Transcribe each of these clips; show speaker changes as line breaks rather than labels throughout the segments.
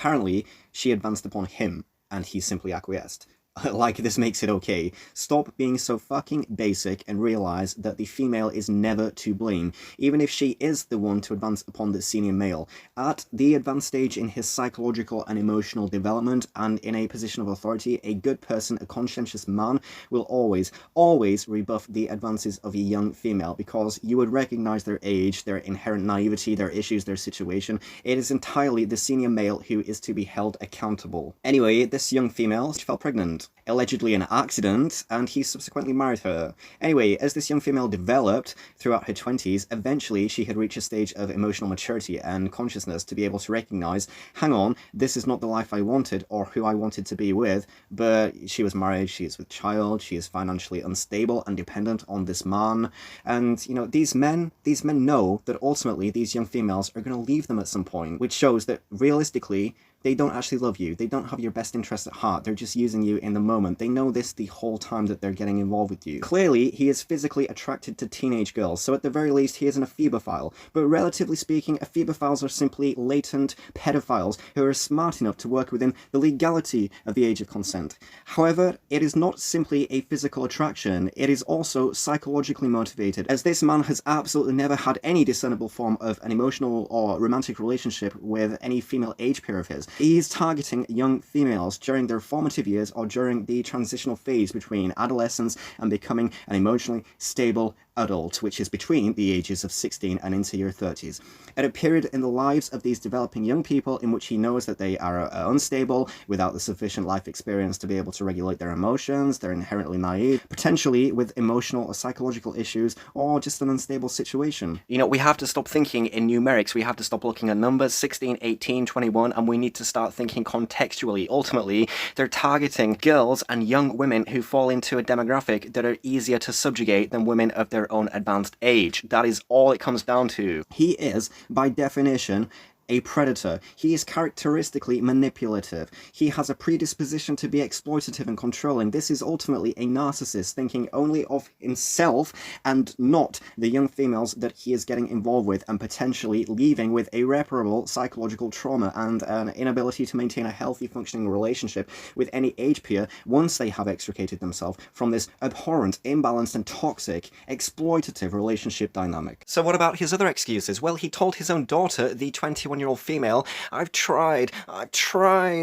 Apparently, she advanced upon him, and he simply acquiesced. Like, this makes it okay. Stop being so fucking basic and realize that the female is never to blame, even if she is the one to advance upon the senior male. At the advanced stage in his psychological and emotional development, and in a position of authority, a good person, a conscientious man, will always, always rebuff the advances of a young female, because you would recognize their age, their inherent naivety, their issues, their situation. It is entirely the senior male who is to be held accountable. Anyway, this young female, she fell pregnant. Allegedly an accident, and he subsequently married her. Anyway, as this young female developed throughout her 20s, eventually she had reached a stage of emotional maturity and consciousness to be able to recognize, hang on, this is not the life I wanted or who I wanted to be with, but she was married, she is with child, she is financially unstable and dependent on this man, and, you know, these men know that ultimately these young females are going to leave them at some point, which shows that realistically, they don't actually love you. They don't have your best interest at heart. They're just using you in the moment. They know this the whole time that they're getting involved with you. Clearly, he is physically attracted to teenage girls, so at the very least, he is an ephebophile. But relatively speaking, ephebophiles are simply latent pedophiles who are smart enough to work within the legality of the age of consent. However, it is not simply a physical attraction. It is also psychologically motivated, as this man has absolutely never had any discernible form of an emotional or romantic relationship with any female age peer of his. He is targeting young females during their formative years or during the transitional phase between adolescence and becoming an emotionally stable adult, which is between the ages of 16 and into your 30s. At a period in the lives of these developing young people in which he knows that they are unstable, without the sufficient life experience to be able to regulate their emotions, they're inherently naive, potentially with emotional or psychological issues, or just an unstable situation. You know, we have to stop thinking in numerics, we have to stop looking at numbers, 16, 18, 21, and we need to start thinking contextually. Ultimately, they're targeting girls and young women who fall into a demographic that are easier to subjugate than women of their own advanced age. That is all it comes down to. He is, by definition, a predator. He is characteristically manipulative. He has a predisposition to be exploitative and controlling. This is ultimately a narcissist thinking only of himself and not the young females that he is getting involved with, and potentially leaving with irreparable psychological trauma and an inability to maintain a healthy functioning relationship with any age peer once they have extricated themselves from this abhorrent, imbalanced and toxic, exploitative relationship dynamic. So what about his other excuses? Well, he told his own daughter, the 21-year-old female, I've tried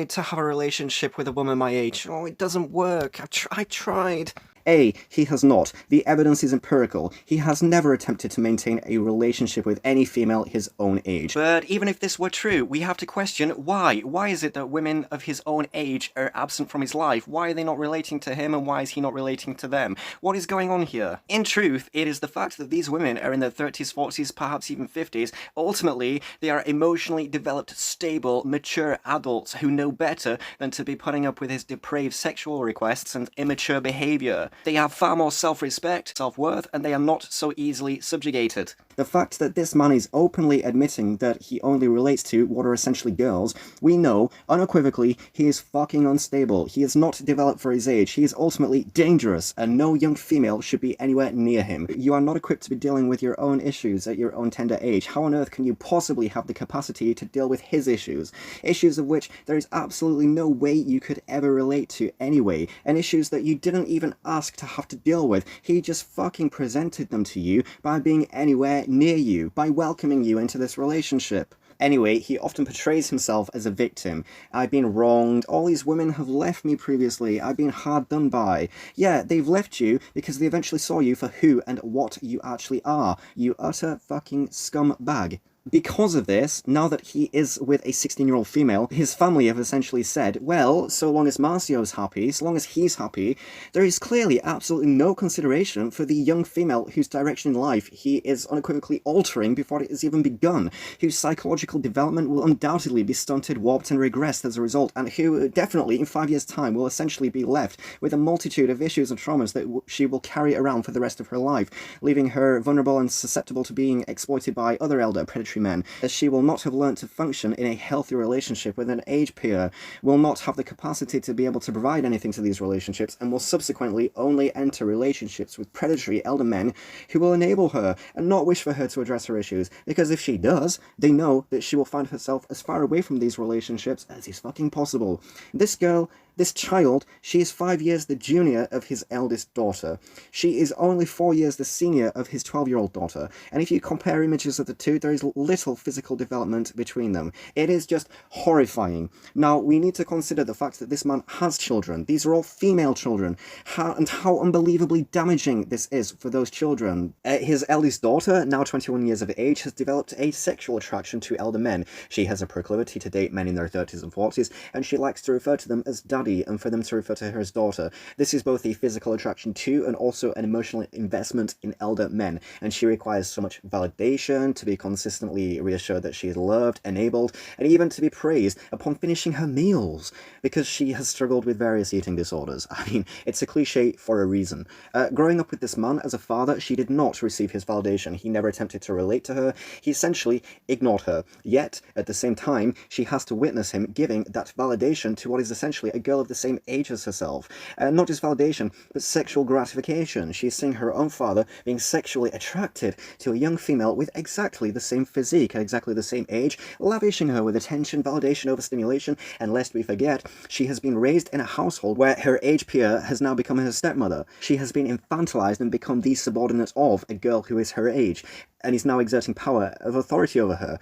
to have a relationship with a woman my age. Oh, it doesn't work. I tried. A, he has not. The evidence is empirical. He has never attempted to maintain a relationship with any female his own age. But even if this were true, we have to question why. Why is it that women of his own age are absent from his life? Why are they not relating to him, and why is he not relating to them? What is going on here? In truth, it is the fact that these women are in their 30s, 40s, perhaps even 50s. Ultimately, they are emotionally developed, stable, mature adults who know better than to be putting up with his depraved sexual requests and immature behavior. They have far more self-respect, self-worth, and they are not so easily subjugated. The fact that this man is openly admitting that he only relates to what are essentially girls, we know, unequivocally, he is fucking unstable. He is not developed for his age. He is ultimately dangerous, and no young female should be anywhere near him. You are not equipped to be dealing with your own issues at your own tender age. How on earth can you possibly have the capacity to deal with his issues? Issues of which there is absolutely no way you could ever relate to anyway, and issues that you didn't even ask to have to deal with. He just fucking presented them to you by being anywhere near you, by welcoming you into this relationship. Anyway, he often portrays himself as a victim. I've been wronged, all these women have left me previously, I've been hard done by. Yeah, they've left you because they eventually saw you for who and what you actually are. You utter fucking scumbag. Because of this, now that he is with a 16-year-old female, his family have essentially said, well, so long as Marcio's happy, so long as he's happy, there is clearly absolutely no consideration for the young female whose direction in life he is unequivocally altering before it has even begun, whose psychological development will undoubtedly be stunted, warped and regressed as a result, and who definitely in 5 years' time will essentially be left with a multitude of issues and traumas that she will carry around for the rest of her life, leaving her vulnerable and susceptible to being exploited by other elder predatory predatory men, as she will not have learnt to function in a healthy relationship with an age peer, will not have the capacity to be able to provide anything to these relationships, and will subsequently only enter relationships with predatory elder men who will enable her and not wish for her to address her issues, because if she does, they know that she will find herself as far away from these relationships as is fucking possible. This girl, this child, she is 5 years the junior of his eldest daughter. She is only 4 years the senior of his 12-year-old daughter. And if you compare images of the two, there is little physical development between them. It is just horrifying. Now, we need to consider the fact that this man has children. These are all female children. And how unbelievably damaging this is for those children. His eldest daughter, now 21 years of age, has developed a sexual attraction to elder men. She has a proclivity to date men in their 30s and 40s, and she likes to refer to them as daddy, and for them to refer to her as daughter. This is both a physical attraction to and also an emotional investment in elder men, and she requires so much validation, to be consistently reassured that she is loved, enabled, and even to be praised upon finishing her meals, because she has struggled with various eating disorders. I mean, it's a cliche for a reason. Growing up with this man as a father, she did not receive his validation. He never attempted to relate to her. He essentially ignored her. Yet, at the same time, she has to witness him giving that validation to what is essentially a girl of the same age as herself. Not just validation, but sexual gratification. She's seeing her own father being sexually attracted to a young female with exactly the same physique at exactly the same age, lavishing her with attention, validation, overstimulation, and lest we forget, she has been raised in a household where her age peer has now become her stepmother. She has been infantilized and become the subordinate of a girl who is her age, and is now exerting power of authority over her.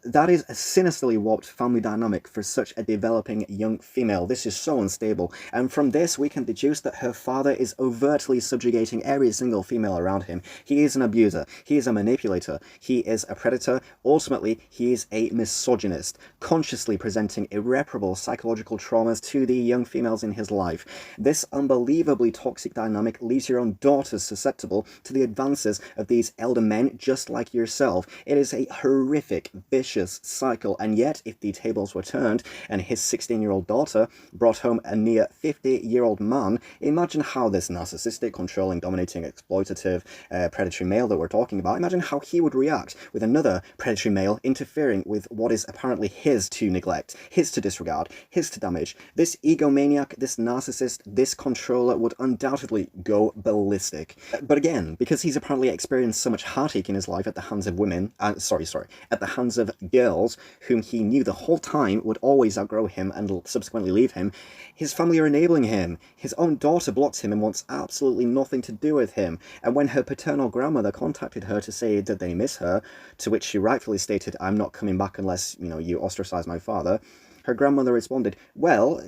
That is a sinisterly warped family dynamic for such a developing young female. This is so unstable, and from this we can deduce that her father is overtly subjugating every single female around him. He is an abuser, he is a manipulator, he is a predator, ultimately he is a misogynist, consciously presenting irreparable psychological traumas to the young females in his life. This unbelievably toxic dynamic leaves your own daughters susceptible to the advances of these elder men just like yourself. It is a horrific, vicious cycle, and yet if the tables were turned and his 16-year-old daughter brought home a near 50-year-old man, imagine how this narcissistic, controlling, dominating, exploitative, predatory male that we're talking about, imagine how he would react with another predatory male interfering with what is apparently his to neglect, his to disregard, his to damage. This egomaniac, this narcissist, this controller would undoubtedly go ballistic. But again, because he's apparently experienced so much heartache in his life at the hands of women, at the hands of girls whom he knew the whole time would always outgrow him and subsequently leave him, his family are enabling him. His own daughter blocks him and wants absolutely nothing to do with him. And when her paternal grandmother contacted her to say that they miss her, to which she rightfully stated, "I'm not coming back unless, you ostracize my father," her grandmother responded, "Well,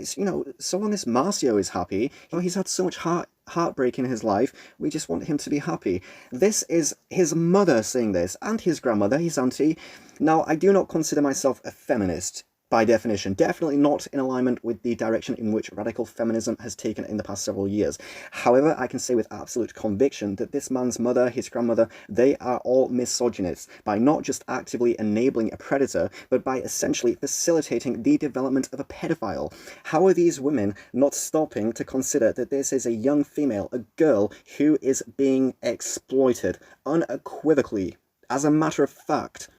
so long as Marcio is happy, he's had so much heartbreak in his life, we just want him to be happy." This is his mother saying this, and his grandmother, his auntie. Now, I do not consider myself a feminist, by definition, definitely not in alignment with the direction in which radical feminism has taken in the past several years. However, I can say with absolute conviction that this man's mother, his grandmother, they are all misogynists, by not just actively enabling a predator, but by essentially facilitating the development of a pedophile. How are these women not stopping to consider that this is a young female, a girl, who is being exploited unequivocally, as a matter of fact?